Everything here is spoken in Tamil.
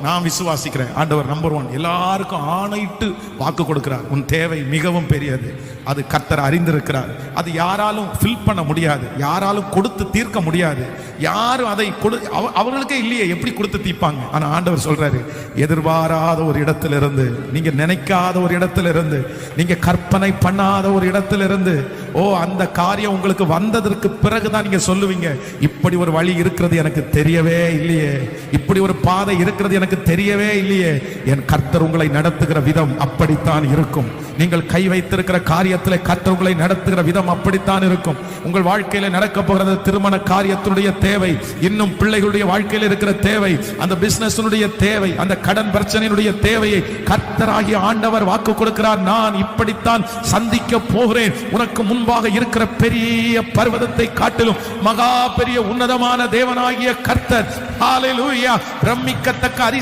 நான் விசுவாசிக்கிறேன். ஆண்டவர் நம்பர் 1 எல்லாருக்கும் ஆணையிட்டு வாக்கு கொடுக்கிறார். உன் தேவை மிகவும் பெரியது, அது கர்த்தர் அறிந்திருக்கிறார். அது யாராலும் ஃபில் பண்ண முடியாது, யாராலும் கொடுத்து தீர்க்க முடியாது. யாரும் அதை அவர்களுக்கே இல்லையே, எப்படி கொடுத்து தீர்ப்பாங்க? ஆனா ஆண்டவர் சொல்றாரு, எதிர்பாராத ஒரு இடத்துல இருந்து, நீங்க நினைக்காத ஒரு இடத்துல இருந்து, நீங்க கற்பனை பண்ணாத ஒரு இடத்துல இருந்து, அந்த காரியம் உங்களுக்கு வந்ததற்கு பிறகுதான் நீங்க சொல்லுவீங்க, இப்படி ஒரு வழி இருக்கிறது எனக்கு தெரியவே இல்லையே, இப்படி ஒரு பாதை இருக்கிறது எனக்கு தெரியவே இல்லையே. என் கர்த்தர் உங்களை நடத்துகிற விதம் அப்படித்தான் இருக்கும். நீங்கள் கை வைத்திருக்கிற காரியத்தில் கர்த்தர் உங்களை நடத்துகிற விதம் அப்படித்தான் இருக்கும். உங்கள் வாழ்க்கையில நடக்க போகிறது திருமண காரியத்தினுடைய தேவை, இன்னும் பிள்ளைகளுடைய வாழ்க்கையில் இருக்கிற தேவை, அந்த பிசினஸ்னுடைய தேவை, அந்த கடன் பிரச்சனையினுடைய தேவையை கர்த்தராகிய ஆண்டவர் வாக்கு கொடுக்கிறார். நான் இப்படித்தான் சந்திக்க போகிறேன். உனக்கு முன்பாக இருக்கிற பெரிய பர்வதத்தை காட்டிலும் மகா பெரிய உன்னதமான தேவனாகிய கர்த்தர், ஹல்லேலூயா, பிரமிக்கத்தக்க